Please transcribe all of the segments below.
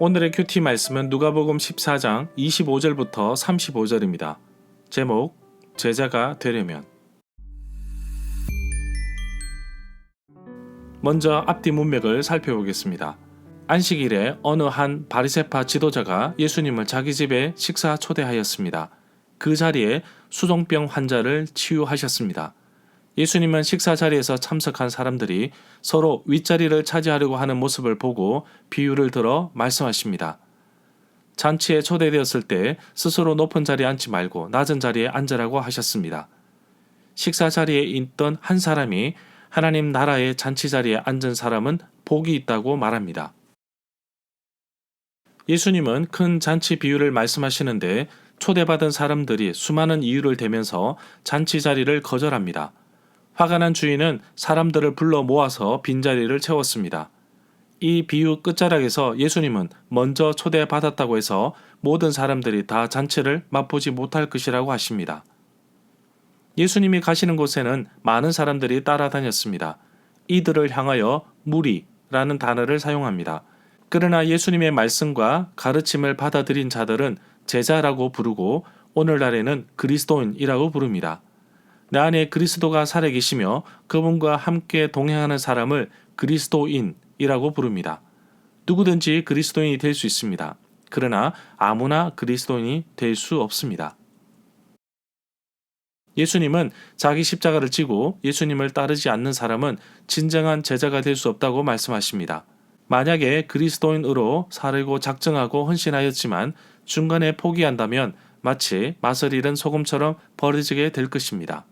오늘의 큐티 말씀은 누가복음 14장 25절부터 35절입니다. 제목, 제자가 되려면. 먼저 앞뒤 문맥을 살펴보겠습니다. 안식일에 어느 한 바리새파 지도자가 예수님을 자기 집에 식사 초대하였습니다. 그 자리에 수종병 환자를 치유하셨습니다. 예수님은 식사 자리에서 참석한 사람들이 서로 윗자리를 차지하려고 하는 모습을 보고 비유를 들어 말씀하십니다. 잔치에 초대되었을 때 스스로 높은 자리에 앉지 말고 낮은 자리에 앉으라고 하셨습니다. 식사 자리에 있던 한 사람이 하나님 나라의 잔치 자리에 앉은 사람은 복이 있다고 말합니다. 예수님은 큰 잔치 비유를 말씀하시는데 초대받은 사람들이 수많은 이유를 대면서 잔치 자리를 거절합니다. 화가 난 주인은 사람들을 불러 모아서 빈자리를 채웠습니다. 이 비유 끝자락에서 예수님은 먼저 초대받았다고 해서 모든 사람들이 다 잔치를 맛보지 못할 것이라고 하십니다. 예수님이 가시는 곳에는 많은 사람들이 따라다녔습니다. 이들을 향하여 무리라는 단어를 사용합니다. 그러나 예수님의 말씀과 가르침을 받아들인 자들은 제자라고 부르고 오늘날에는 그리스도인이라고 부릅니다. 내 안에 그리스도가 살아계시며 그분과 함께 동행하는 사람을 그리스도인이라고 부릅니다. 누구든지 그리스도인이 될 수 있습니다. 그러나 아무나 그리스도인이 될 수 없습니다. 예수님은 자기 십자가를 지고 예수님을 따르지 않는 사람은 진정한 제자가 될 수 없다고 말씀하십니다. 만약에 그리스도인으로 살고 작정하고 헌신하였지만 중간에 포기한다면 마치 맛을 잃은 소금처럼 버려지게 될 것입니다.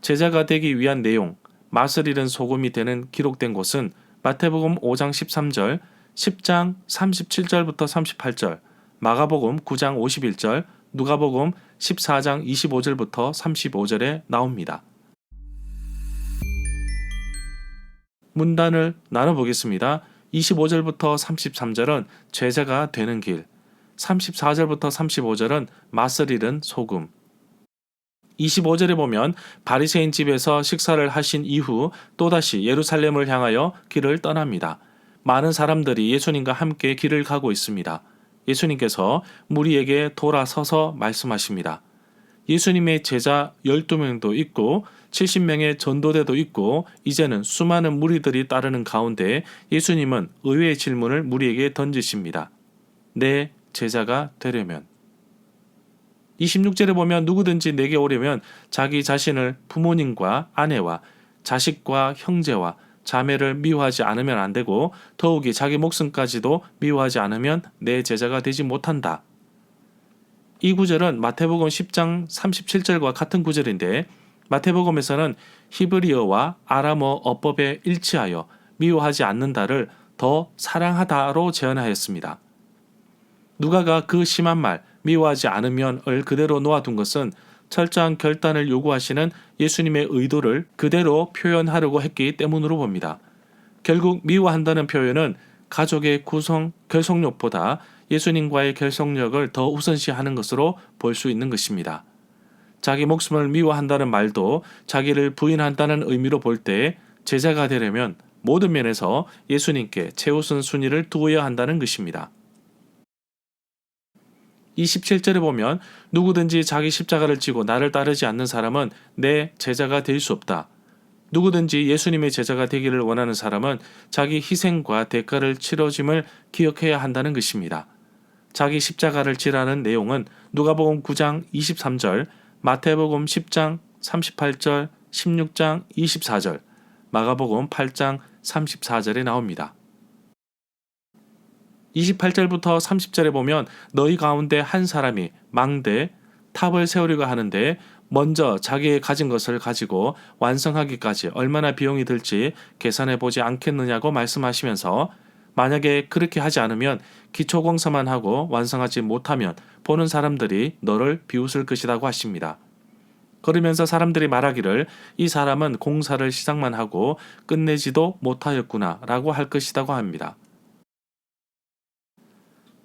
제자가 되기 위한 내용, 맛을 잃은 소금이 되는 기록된 곳은 마태복음 5장 13절, 10장 37절부터 38절, 마가복음 9장 51절, 누가복음 14장 25절부터 35절에 나옵니다. 문단을 나눠보겠습니다. 25절부터 33절은 제자가 되는 길, 34절부터 35절은 맛을 잃은 소금, 25절에 보면 바리새인 집에서 식사를 하신 이후 또다시 예루살렘을 향하여 길을 떠납니다. 많은 사람들이 예수님과 함께 길을 가고 있습니다. 예수님께서 무리에게 돌아서서 말씀하십니다. 예수님의 제자 12명도 있고 70명의 전도대도 있고 이제는 수많은 무리들이 따르는 가운데 예수님은 의외의 질문을 무리에게 던지십니다. 내 제자가 되려면. 26절에 보면 누구든지 내게 오려면 자기 자신을 부모님과 아내와 자식과 형제와 자매를 미워하지 않으면 안 되고 더욱이 자기 목숨까지도 미워하지 않으면 내 제자가 되지 못한다. 이 구절은 마태복음 10장 37절과 같은 구절인데 마태복음에서는 히브리어와 아람어 어법에 일치하여 미워하지 않는다를 더 사랑하다로 제언하였습니다. 누가가 그 심한 말 미워하지 않으면을 그대로 놓아둔 것은 철저한 결단을 요구하시는 예수님의 의도를 그대로 표현하려고 했기 때문으로 봅니다. 결국 미워한다는 표현은 가족의 결속력보다 예수님과의 결속력을 더 우선시하는 것으로 볼 수 있는 것입니다. 자기 목숨을 미워한다는 말도 자기를 부인한다는 의미로 볼 때 제자가 되려면 모든 면에서 예수님께 최우선 순위를 두어야 한다는 것입니다. 27절에 보면 누구든지 자기 십자가를 지고 나를 따르지 않는 사람은 내 제자가 될 수 없다. 누구든지 예수님의 제자가 되기를 원하는 사람은 자기 희생과 대가를 치러짐을 기억해야 한다는 것입니다. 자기 십자가를 지라는 내용은 누가복음 9장 23절, 마태복음 10장 38절, 16장 24절, 마가복음 8장 34절에 나옵니다. 28절부터 30절에 보면 너희 가운데 한 사람이 망대, 탑을 세우려고 하는데 먼저 자기의 가진 것을 가지고 완성하기까지 얼마나 비용이 들지 계산해 보지 않겠느냐고 말씀하시면서 만약에 그렇게 하지 않으면 기초공사만 하고 완성하지 못하면 보는 사람들이 너를 비웃을 것이라고 하십니다. 그러면서 사람들이 말하기를 이 사람은 공사를 시작만 하고 끝내지도 못하였구나 라고 할 것이라고 합니다.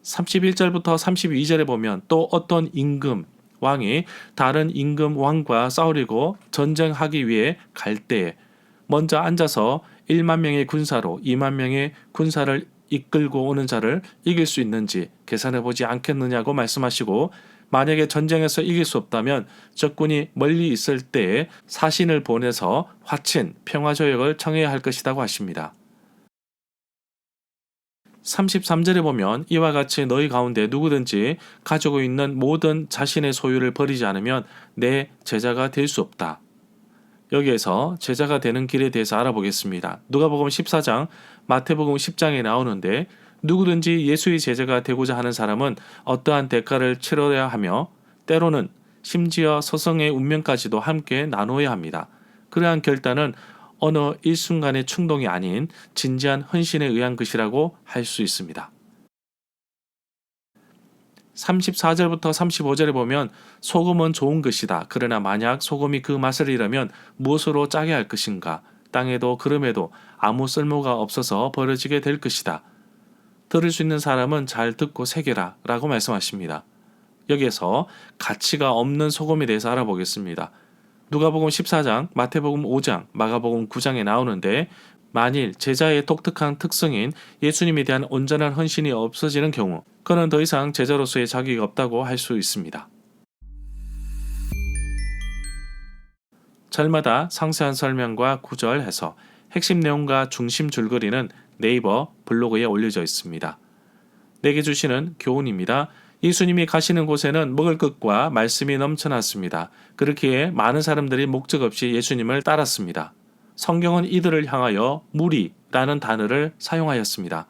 31절부터 32절에 보면 또 어떤 임금 왕이 다른 임금 왕과 싸우려고 전쟁하기 위해 갈 때에 먼저 앉아서 1만 명의 군사로 2만 명의 군사를 이끌고 오는 자를 이길 수 있는지 계산해 보지 않겠느냐고 말씀하시고, 만약에 전쟁에서 이길 수 없다면 적군이 멀리 있을 때에 사신을 보내서 화친 평화조약을 청해야 할 것이라고 하십니다. 33절에 보면 이와 같이 너희 가운데 누구든지 가지고 있는 모든 자신의 소유를 버리지 않으면 내 제자가 될 수 없다. 여기에서 제자가 되는 길에 대해서 알아보겠습니다. 누가복음 14장, 마태복음 10장에 나오는데, 누구든지 예수의 제자가 되고자 하는 사람은 어떠한 대가를 치러야 하며 때로는 심지어 서성의 운명까지도 함께 나누어야 합니다. 그러한 결단은 어느 일순간의 충동이 아닌 진지한 헌신에 의한 것이라고 할 수 있습니다. 34절부터 35절에 보면 소금은 좋은 것이다. 그러나 만약 소금이 그 맛을 잃으면 무엇으로 짜게 할 것인가? 땅에도 그름에도 아무 쓸모가 없어서 버려지게 될 것이다. 들을 수 있는 사람은 잘 듣고 새겨라 라고 말씀하십니다. 여기에서 가치가 없는 소금에 대해서 알아보겠습니다. 누가복음 14장, 마태복음 5장, 마가복음 9장에 나오는데, 만일 제자의 독특한 특성인 예수님에 대한 온전한 헌신이 없어지는 경우 그는 더 이상 제자로서의 자격이 없다고 할 수 있습니다. 절마다 상세한 설명과 구절 해서 핵심 내용과 중심 줄거리는 네이버 블로그에 올려져 있습니다. 내게 주시는 교훈입니다. 예수님이 가시는 곳에는 먹을 것과 말씀이 넘쳐났습니다. 그렇기에 많은 사람들이 목적 없이 예수님을 따랐습니다. 성경은 이들을 향하여 무리라는 단어를 사용하였습니다.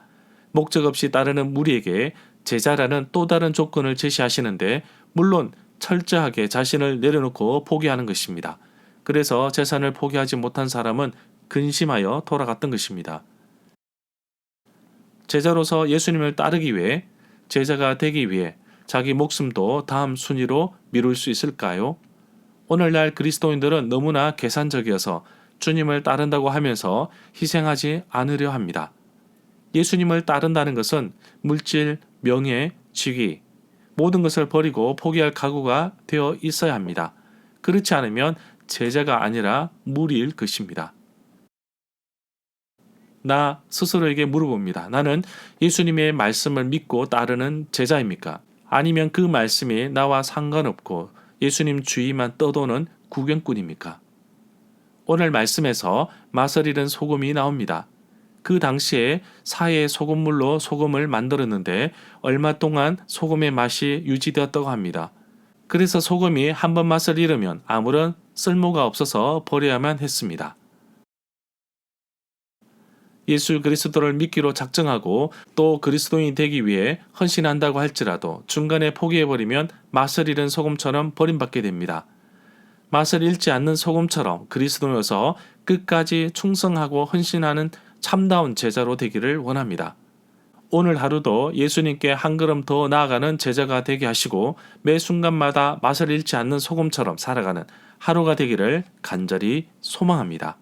목적 없이 따르는 무리에게 제자라는 또 다른 조건을 제시하시는데, 물론 철저하게 자신을 내려놓고 포기하는 것입니다. 그래서 재산을 포기하지 못한 사람은 근심하여 돌아갔던 것입니다. 제자로서 예수님을 따르기 위해, 제자가 되기 위해 자기 목숨도 다음 순위로 미룰 수 있을까요? 오늘날 그리스도인들은 너무나 계산적이어서 주님을 따른다고 하면서 희생하지 않으려 합니다. 예수님을 따른다는 것은 물질, 명예, 직위, 모든 것을 버리고 포기할 각오가 되어 있어야 합니다. 그렇지 않으면 제자가 아니라 무리일 것입니다. 나 스스로에게 물어봅니다. 나는 예수님의 말씀을 믿고 따르는 제자입니까? 아니면 그 말씀이 나와 상관없고 예수님 주위만 떠도는 구경꾼입니까? 오늘 말씀에서 맛을 잃은 소금이 나옵니다. 그 당시에 사해의 소금물로 소금을 만들었는데 얼마 동안 소금의 맛이 유지되었다고 합니다. 그래서 소금이 한번 맛을 잃으면 아무런 쓸모가 없어서 버려야만 했습니다. 예수 그리스도를 믿기로 작정하고 또 그리스도인이 되기 위해 헌신한다고 할지라도 중간에 포기해버리면 맛을 잃은 소금처럼 버림받게 됩니다. 맛을 잃지 않는 소금처럼 그리스도여서 끝까지 충성하고 헌신하는 참다운 제자로 되기를 원합니다. 오늘 하루도 예수님께 한 걸음 더 나아가는 제자가 되게 하시고 매 순간마다 맛을 잃지 않는 소금처럼 살아가는 하루가 되기를 간절히 소망합니다.